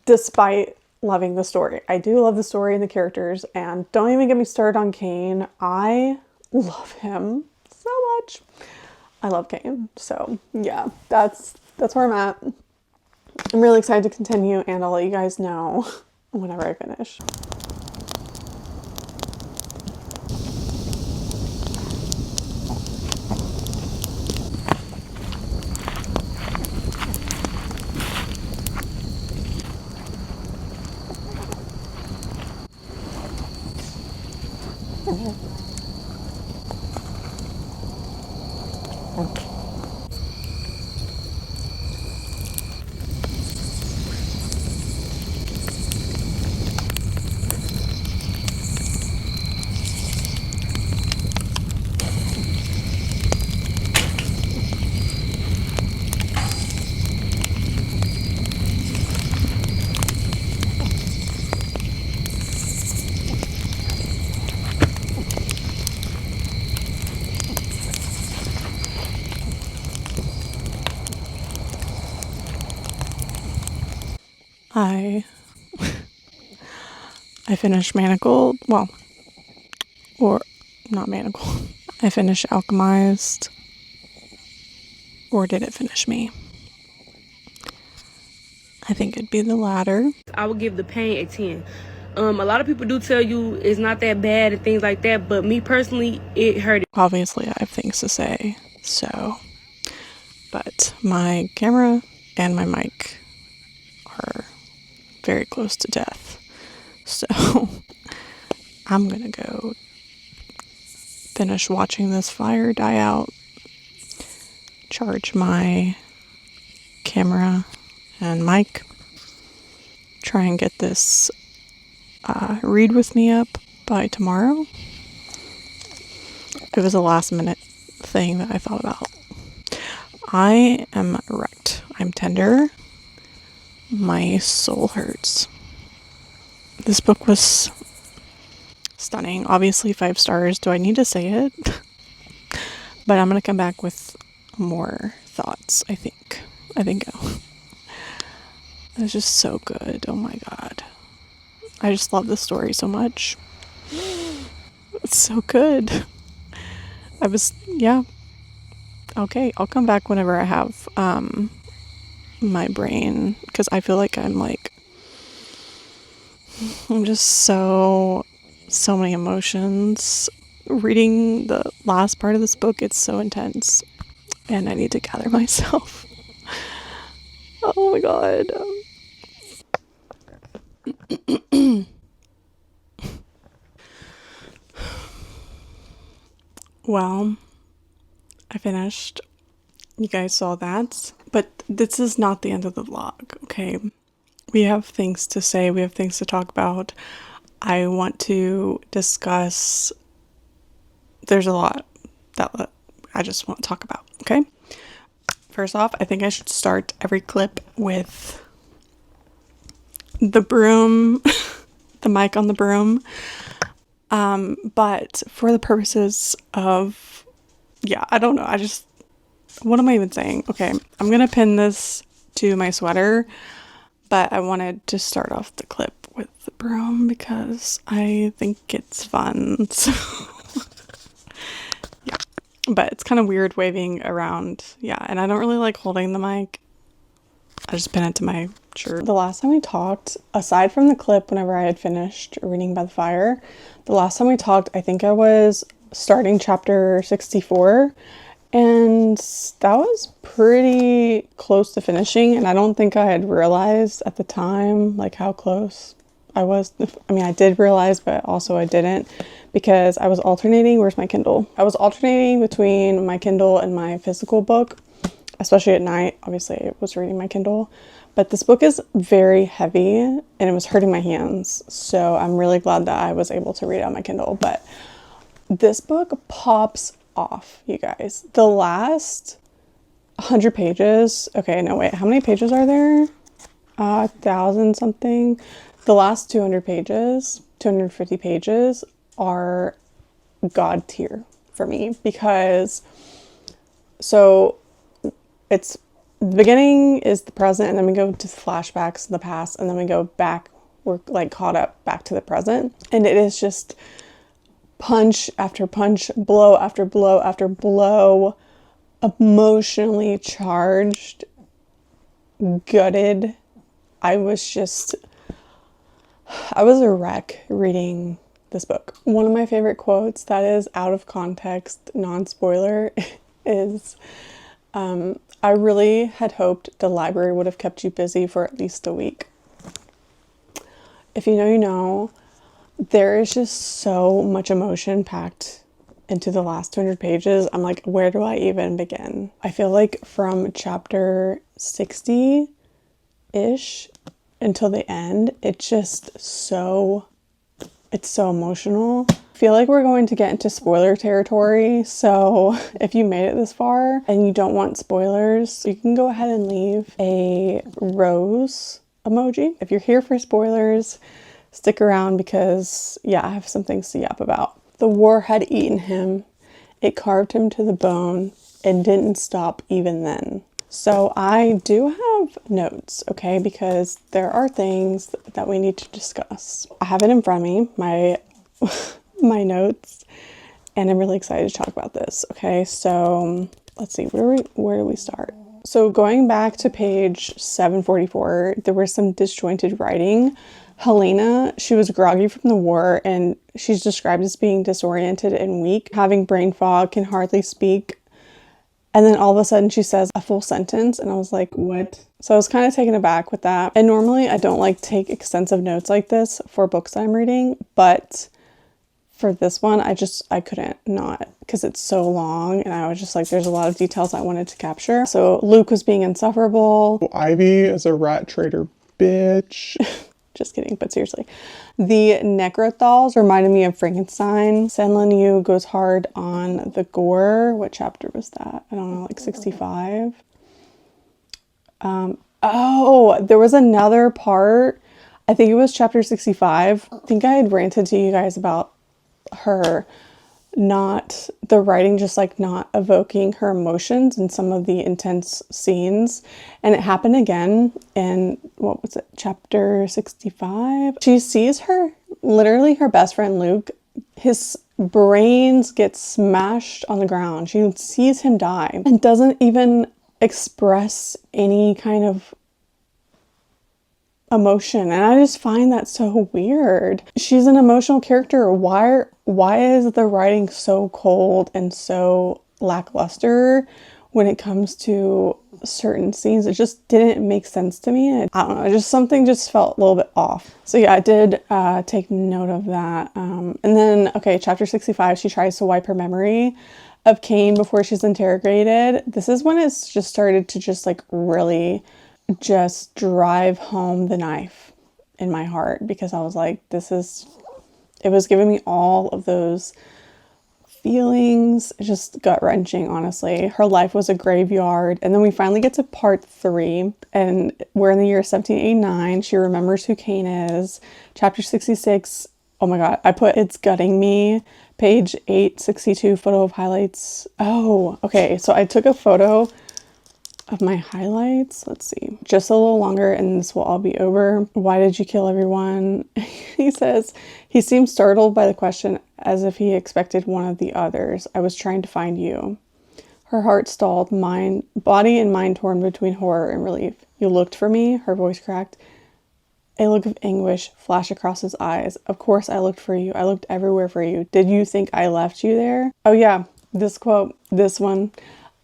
despite loving the story. I do love the story and the characters, and don't even get me started on Cain. I love him so much. I love Cain. So yeah, that's where I'm at. I'm really excited to continue, and I'll let you guys know whenever I finish. I finished Manacled, well, or not Manacled. I finished Alchemized, or did it finish me? I think it'd be the latter. I would give The Pain a 10. A lot of people do tell you it's not that bad and things like that, but me personally, it hurt. Obviously, I have things to say, so, but my camera and my mic are very close to death, so I'm gonna go finish watching this fire die out, charge my camera and mic, try and get this read with me up by tomorrow. It was a last minute thing that I thought about. I am wrecked. I'm tender. My soul hurts. This book was stunning. Obviously 5 stars. Do I need to say it? But I'm going to come back with more thoughts, I think. It's just so good. Oh my god. I just love the story so much. It's so good. Okay, I'll come back whenever I have my brain, because I feel like I'm just so many emotions. Reading the last part of this book, it's so intense, and I need to gather myself. Oh my god. Well, I finished. You guys saw that. But this is not the end of the vlog, okay? We have things to say. We have things to talk about. I want to discuss. There's a lot that I just want to talk about, okay? First off, I think I should start every clip with the broom, the mic on the broom. But for the purposes of, I don't know. What am I even saying? Okay, I'm gonna pin this to my sweater, but I wanted to start off the clip with the broom because I think it's fun. So, yeah, but it's kind of weird waving around. Yeah, and I don't really like holding the mic. I just pin it to my shirt. The last time we talked, aside from the clip whenever I had finished reading by the fire, the last time we talked, I think I was starting chapter 64, and that was pretty close to finishing, and I don't think I had realized at the time like how close I was. I mean, I did realize, but also I didn't, because I was alternating. Where's my Kindle? I was alternating between my Kindle and my physical book, especially at night. Obviously I was reading my Kindle, but this book is very heavy and it was hurting my hands, so I'm really glad that I was able to read it on my Kindle. But this book pops off, you guys. The last 100 pages, okay, no wait, how many pages are there? 1,000 something. The last 200 pages, 250 pages are god tier for me, because it's the beginning is the present, and then we go to flashbacks to the past, and then we go back. We're like caught up back to the present, and it is just punch after punch, blow after blow after blow, emotionally charged, gutted. I was a wreck reading this book. One of my favorite quotes that is out of context, non-spoiler, is I really had hoped the library would have kept you busy for at least a week. If you know, you know. There is just so much emotion packed into the last 200 pages. I'm like, where do I even begin? I feel like from chapter 60-ish until the end, it's so emotional. I feel like we're going to get into spoiler territory, so if you made it this far and you don't want spoilers, you can go ahead and leave a rose emoji. If you're here for spoilers, stick around, because I have some things to yap about. The war had eaten him. It carved him to the bone and didn't stop even then. So I do have notes, okay, because there are things that we need to discuss. I have it in front of me, my notes, and I'm really excited to talk about this, okay? So let's see, where do we start? So going back to page 744, there was some disjointed writing. Helena, she was groggy from the war, and she's described as being disoriented and weak, having brain fog, can hardly speak. And then all of a sudden she says a full sentence, and I was like, what? So I was kind of taken aback with that. And normally I don't like take extensive notes like this for books I'm reading, but for this one, I couldn't not, because it's so long, and I was just like, there's a lot of details I wanted to capture. So Luke was being insufferable. Ivy is a rat trader bitch. Just kidding, but seriously. The Necrothals reminded me of Frankenstein. Senlinyu goes hard on the gore. What chapter was that? I don't know, like 65. Oh, there was another part. I think it was chapter 65. I think I had ranted to you guys about her the writing just like not evoking her emotions in some of the intense scenes. And it happened again in, what was it, chapter 65? She sees literally her best friend Luke, his brains get smashed on the ground. She sees him die and doesn't even express any kind of emotion, and I just find that so weird. She's an emotional character. Why is the writing so cold and so lackluster when it comes to certain scenes? It just didn't make sense to me. I don't know, just something just felt a little bit off. So yeah, I did take note of that. And then, okay, chapter 65, she tries to wipe her memory of Cain before she's interrogated. This is when it's just started to just like really just drive home the knife in my heart, because I was like, it was giving me all of those feelings, just gut-wrenching, honestly. Her life was a graveyard. And then we finally get to part 3, and we're in the year 1789. She remembers who Cain is. Chapter 66, oh my god, I put "It's Gutting Me," page 862, photo of highlights. Oh, okay, so I took a photo of my highlights. Let's see. Just a little longer and this will all be over. Why did you kill everyone? He says, he seemed startled by the question, as if he expected one of the others. I was trying to find you. Her heart stalled, body and mind torn between horror and relief. You looked for me? Her voice cracked. A look of anguish flashed across his eyes. Of course I looked for you. I looked everywhere for you. Did you think I left you there? Oh yeah, this quote, this one.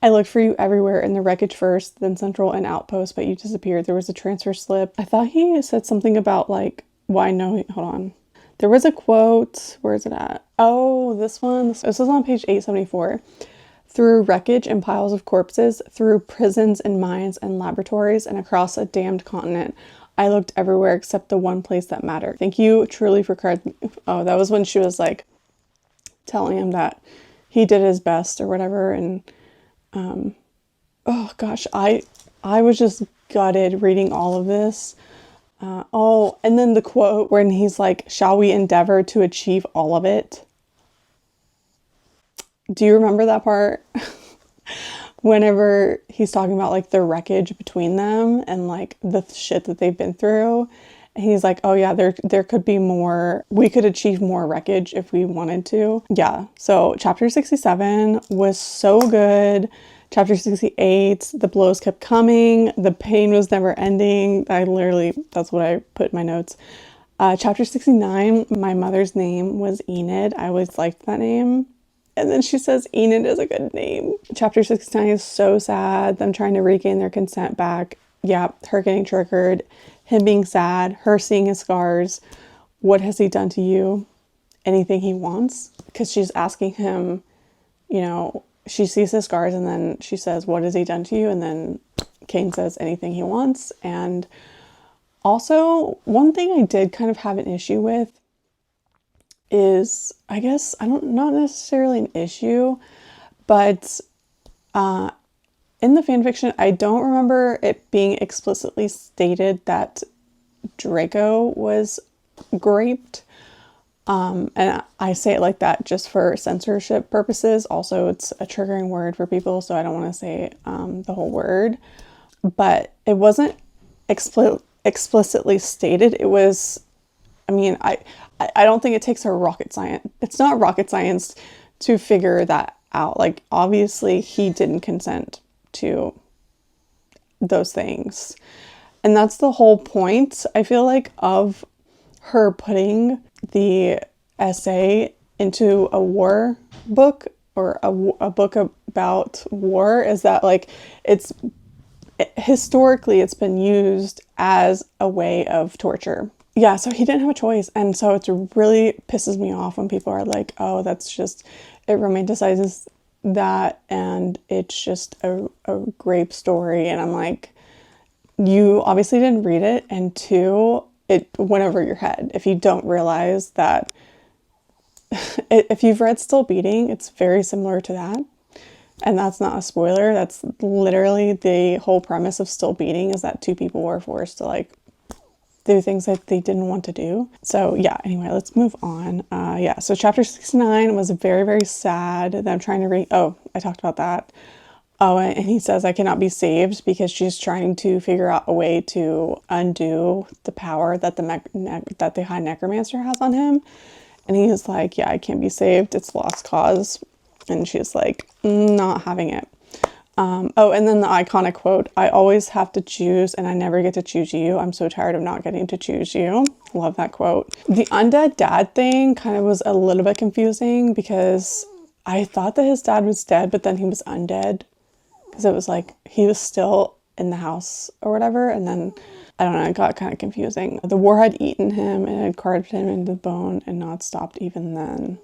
I looked for you everywhere, in the wreckage first, then Central and Outpost, but you disappeared. There was a transfer slip. I thought he said something about like, why no, hold on. There was a quote, where is it at? Oh, this one. This is on page 874. Through wreckage and piles of corpses, through prisons and mines and laboratories, and across a damned continent, I looked everywhere except the one place that mattered. Thank you truly for oh, that was when she was like telling him that he did his best or whatever, and oh gosh, I was just gutted reading all of this. Oh, and then the quote when he's like, shall we endeavor to achieve all of it? Do you remember that part? Whenever he's talking about like the wreckage between them and like the shit that they've been through. And he's like, oh yeah, there could be more. We could achieve more wreckage if we wanted to. Yeah. So chapter 67 was so good. Chapter 68, the blows kept coming. The pain was never ending. That's what I put in my notes. Chapter 69, my mother's name was Enid. I always liked that name. And then she says Enid is a good name. Chapter 69 is so sad. Them trying to regain their consent back. Yeah, her getting triggered. Him being sad. Her seeing his scars. What has he done to you? Anything he wants? Because she's asking him, you know, she sees his scars and then she says, what has he done to you? And then Cain says anything he wants. And also, one thing I did kind of have an issue with is, I guess, not necessarily an issue, but in the fanfiction, I don't remember it being explicitly stated that Draco was raped. And I say it like that just for censorship purposes. Also, it's a triggering word for people, so I don't want to say the whole word. But it wasn't explicitly stated. It was, I mean, I don't think it takes a rocket science. It's not rocket science to figure that out. Like, obviously, he didn't consent to those things. And that's the whole point, I feel like, of her putting the essay into a war book or a book about war, is that like historically it's been used as a way of torture. yeah, so he didn't have a choice. And so it really pisses me off when people are like, oh, that's just, it romanticizes that and it's just a grape story. And I'm like, you obviously didn't read it. And two, it went over your head. If you don't realize that, if you've read Still Beating, it's very similar to that. And that's not a spoiler. That's literally the whole premise of Still Beating, is that two people were forced to like do things that they didn't want to do. So yeah, anyway, let's move on. Yeah, so chapter 69 was very, very sad. That I'm trying to read. Oh, I talked about that. Oh, and he says I cannot be saved because she's trying to figure out a way to undo the power that the High Necromancer has on him. And he's like, yeah, I can't be saved. It's lost cause. And she's like, not having it. Oh, and then the iconic quote, I always have to choose and I never get to choose you. I'm so tired of not getting to choose you. Love that quote. The undead dad thing kind of was a little bit confusing because I thought that his dad was dead, but then he was undead. Because it was like he was still in the house or whatever. And then, I don't know, it got kind of confusing. The war had eaten him and had carved him into bone and not stopped even then.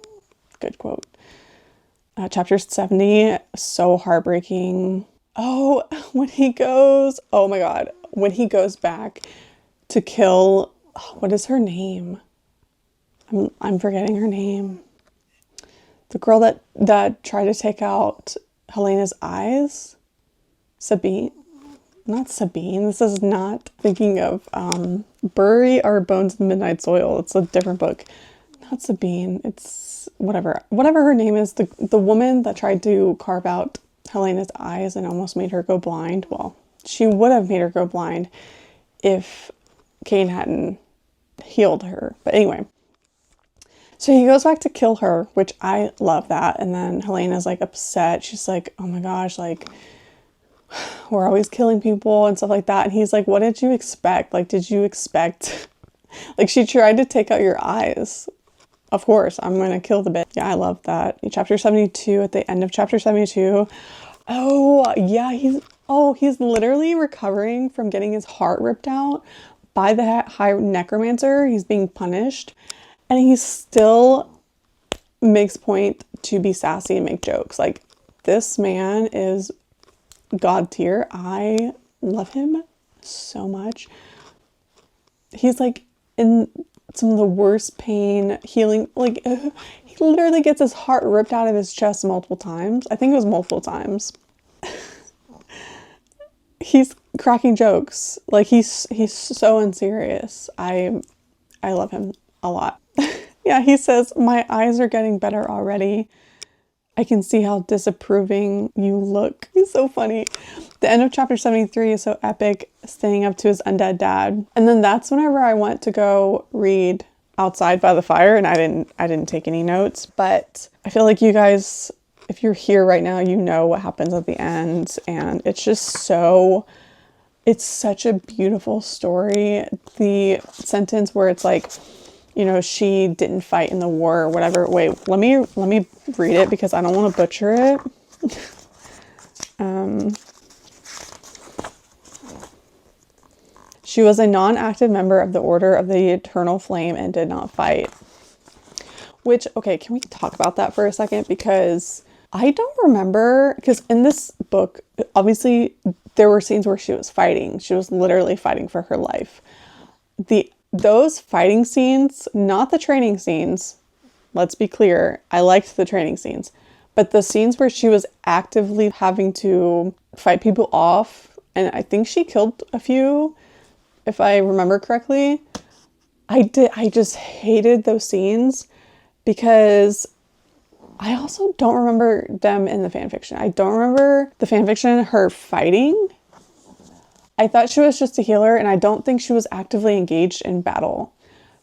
Good quote. Chapter 70, so heartbreaking. Oh, when he goes, oh my God, when he goes back to kill, what is her name? I'm forgetting her name. The girl that tried to take out Helena's eyes. Sabine. Not Sabine. This is not thinking of Bury Our Bones in the Midnight Soil. It's a different book. Not Sabine. It's whatever her name is. The woman that tried to carve out Helena's eyes and almost made her go blind. Well, she would have made her go blind if Cain hadn't healed her. But anyway. So he goes back to kill her, which I love that. And then Helena's like upset. She's like, oh my gosh, like, we're always killing people and stuff like that. And he's like, what did you expect? Like, did you expect, like, she tried to take out your eyes. Of course, I'm going to kill the bitch. Yeah, I love that. Chapter 72, at the end of chapter 72. Oh, yeah, he's literally recovering from getting his heart ripped out by the High Necromancer. He's being punished. And he still makes point to be sassy and make jokes. Like, this man is God tier. I love him so much. He's like in some of the worst pain, healing. Like, he literally gets his heart ripped out of his chest multiple times. I think it was multiple times. He's cracking jokes. Like, he's so unserious. I love him a lot. Yeah, he says, my eyes are getting better already. I can see how disapproving you look. He's so funny. The end of chapter 73 is so epic, staying up to his undead dad. And then that's whenever I went to go read Outside by the Fire, and I didn't take any notes, but I feel like you guys, if you're here right now, you know what happens at the end, and it's such a beautiful story. The sentence where it's like, you know, she didn't fight in the war or whatever. Wait, let me read it because I don't want to butcher it. She was a non-active member of the Order of the Eternal Flame and did not fight. Which, okay, can we talk about that for a second? Because I don't remember, because in this book, obviously there were scenes where she was fighting. She was literally fighting for her life. Those fighting scenes, not the training scenes, let's be clear, I liked the training scenes, but the scenes where she was actively having to fight people off, and I think she killed a few, if I remember correctly, I just hated those scenes because I also don't remember them in the fanfiction. I don't remember the fanfiction, her fighting. I thought she was just a healer, and I don't think she was actively engaged in battle.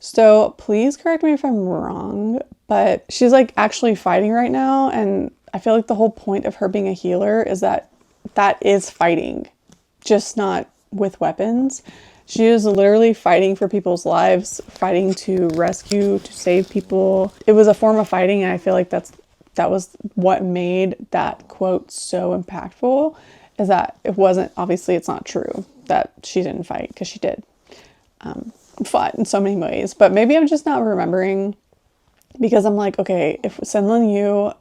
So please correct me if I'm wrong, but she's like actually fighting right now, and I feel like the whole point of her being a healer is that is fighting, just not with weapons. She is literally fighting for people's lives, fighting to rescue, to save people. It was a form of fighting, and I feel like that was what made that quote so impactful. Is that it wasn't, obviously it's not true that she didn't fight, because she did. fun in so many ways, but maybe I'm just not remembering because I'm like, okay, if senlinyu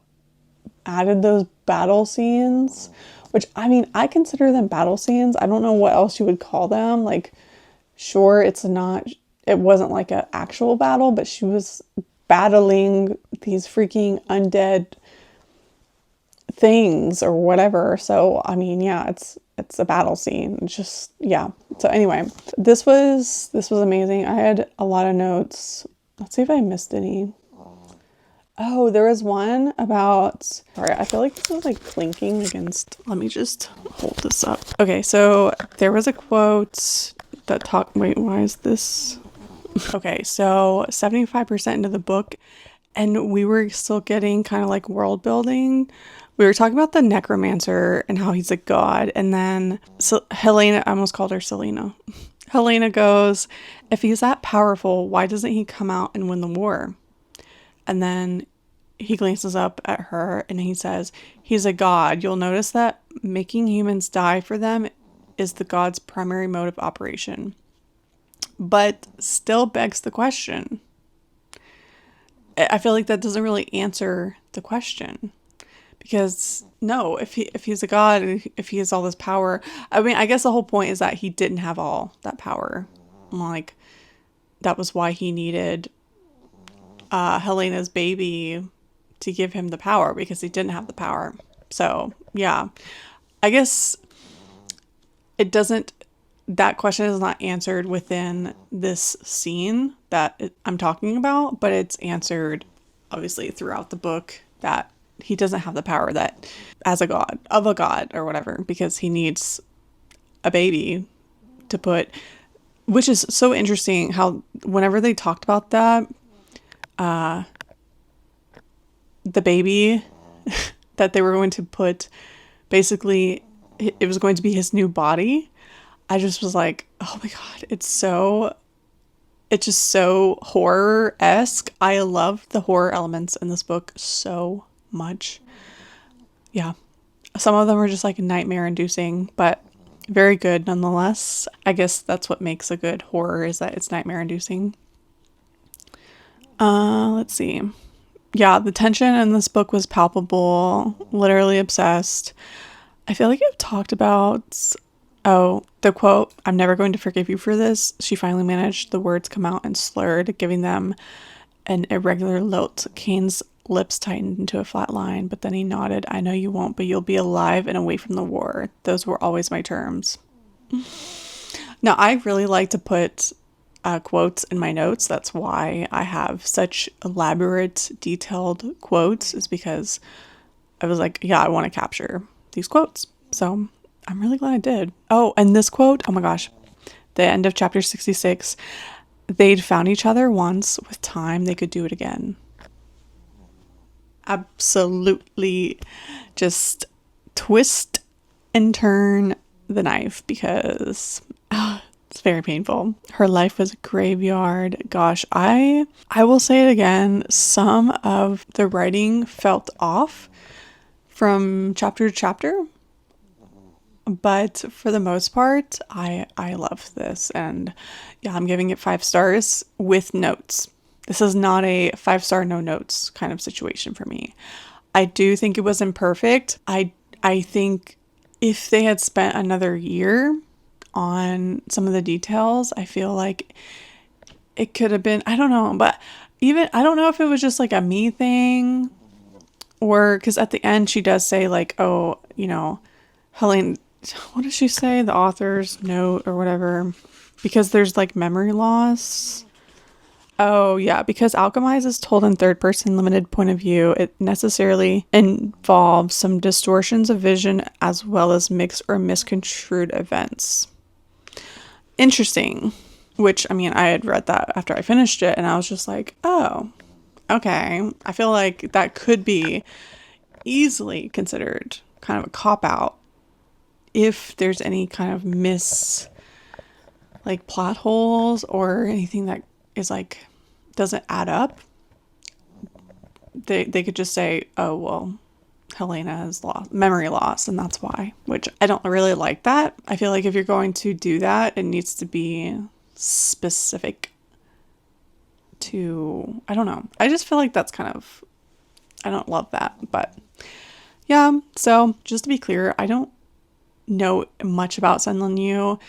added those battle scenes, which I mean, I consider them battle scenes. I don't know what else you would call them. Like, sure, it wasn't like an actual battle, but she was battling these freaking undead things or whatever. So, I mean, yeah, it's a battle scene. It's just, yeah. So anyway, this was amazing. I had a lot of notes. Let's see if I missed any. Oh, there was one about, sorry, I feel like this was like clinking against, let me just hold this up. Okay, so there was a quote that wait, why is this? Okay, so 75% into the book, and we were still getting kind of like world building. We were talking about the necromancer and how he's a god, and then Helena, I almost called her Selena. Helena goes, if he's that powerful, why doesn't he come out and win the war? And then he glances up at her and he says, he's a god. You'll notice that making humans die for them is the god's primary mode of operation. But still begs the question. I feel like that doesn't really answer the question. Because no, if he's a god, if he has all this power, I mean, I guess the whole point is that he didn't have all that power. Like, that was why he needed Helena's baby to give him the power, because he didn't have the power. So yeah, I guess that question is not answered within this scene that I'm talking about, but it's answered obviously throughout the book that he doesn't have the power that as a god or whatever, because he needs a baby to put, which is so interesting how whenever they talked about that, the baby that they were going to put, basically it was going to be his new body. I just was like, oh my god, it's just so horror-esque. I love the horror elements in this book so much. Yeah, some of them are just like nightmare inducing, but very good nonetheless. I guess that's what makes a good horror, is that it's nightmare inducing. Let's see. Yeah, the tension in this book was palpable, literally obsessed. I feel like I've talked about, the quote, I'm never going to forgive you for this. She finally managed the words come out and slurred, giving them an irregular lilt. Kane's lips tightened into a flat line, but then he nodded. I know you won't, but you'll be alive and away from the war. Those were always my terms. Now, I really like to put quotes in my notes. That's why I have such elaborate, detailed quotes, is because I was like, yeah, I want to capture these quotes. So I'm really glad I did. Oh, and this quote, oh my gosh, the end of chapter 66, they'd found each other once. With time, they could do it again. Absolutely just twist and turn the knife, because it's very painful. Her life was a graveyard. Gosh, I will say it again. Some of the writing felt off from chapter to chapter, but for the most part, I love this, and yeah, I'm giving it 5 stars with notes. This is not a 5-star no notes kind of situation for me. I do think it was imperfect. I think if they had spent another year on some of the details, I feel like it could have been, I don't know, but even, I don't know if it was just like a me thing, or because at the end she does say like, oh, you know, Helene, what does she say? The author's note or whatever, because there's like memory loss. Oh yeah, because Alchemized is told in third person limited point of view, it necessarily involves some distortions of vision as well as mixed or misconstrued events. Interesting. Which, I mean, I had read that after I finished it and I was just like, oh, okay. I feel like that could be easily considered kind of a cop-out if there's any kind of like plot holes or anything that is like doesn't add up. They could just say, oh well, Helena has memory loss and that's why, which I don't really like that. I feel like if you're going to do that, it needs to be specific to, I don't know. I just feel like that's kind of, I don't love that, but yeah. So just to be clear, I don't know much about senlinyu,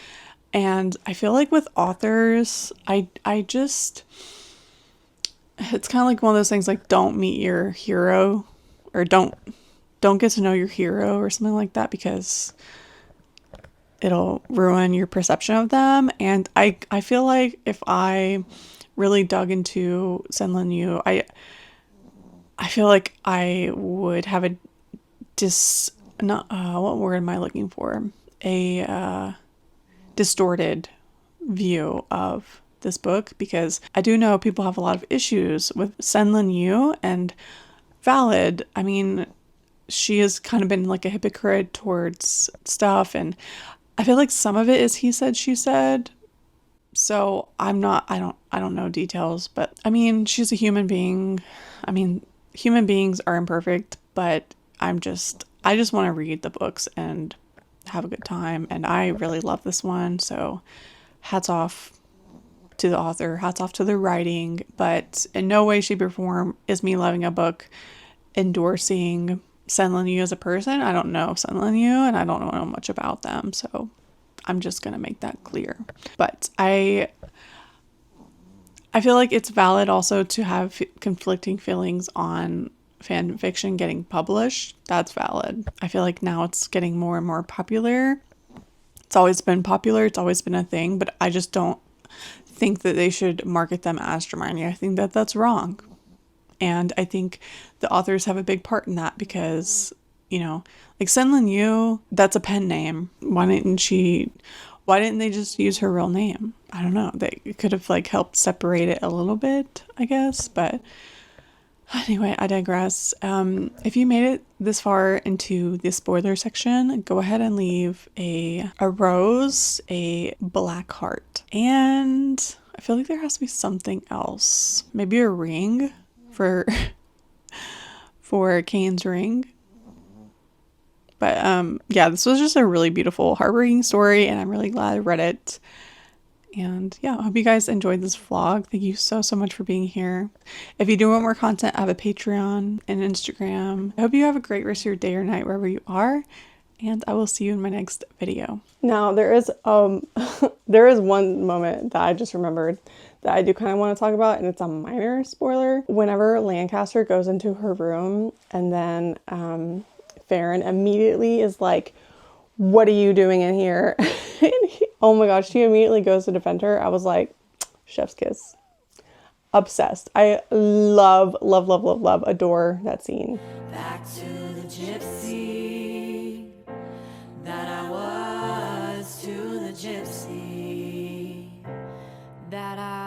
and I feel like with authors, I just, it's kind of like one of those things like don't meet your hero, or don't get to know your hero or something like that, because it'll ruin your perception of them. And I feel like if I really dug into senlinyu, I feel like I would have a what word am I looking for? A distorted view of this book, because I do know people have a lot of issues with senlinyu, and valid. I mean, she has kind of been like a hypocrite towards stuff, and I feel like some of it is he said, she said. So I don't know details, but I mean, she's a human being. I mean, human beings are imperfect, but I just want to read the books and have a good time. And I really love this one. So hats off to the author, hats off to the writing, but in no way, shape, or form is me loving a book endorsing senlinyu as a person. I don't know senlinyu, and I don't know much about them. So I'm just going to make that clear. But I feel like it's valid also to have conflicting feelings on fan fiction getting published. That's valid. I feel like now it's getting more and more popular. It's always been popular. It's always been a thing, but I just don't think that they should market them as 𝘵𝘩𝘦𝘮. I think that that's wrong. And I think the authors have a big part in that, because, you know, like senlinyu, that's a pen name. Why didn't they just use her real name? I don't know. They could have like helped separate it a little bit, I guess. But anyway, I digress. If you made it this far into the spoiler section, go ahead and leave a rose, a black heart, and I feel like there has to be something else. Maybe a ring for Cain's ring. But yeah, this was just a really beautiful, heartbreaking story, and I'm really glad I read it. And yeah, I hope you guys enjoyed this vlog. Thank you so much for being here. If you do want more content, I have a Patreon and Instagram. I hope you have a great rest of your day or night wherever you are, and I will see you in my next video. Now, there is there is one moment that I just remembered that I do kind of want to talk about, and it's a minor spoiler. Whenever Lancaster goes into her room, and then Farron immediately is like, "What are you doing in here?" Oh my gosh, he immediately goes to defend her. I was like, chef's kiss. Obsessed. I love, adore that scene. Back to the gypsy that I was, to the gypsy that I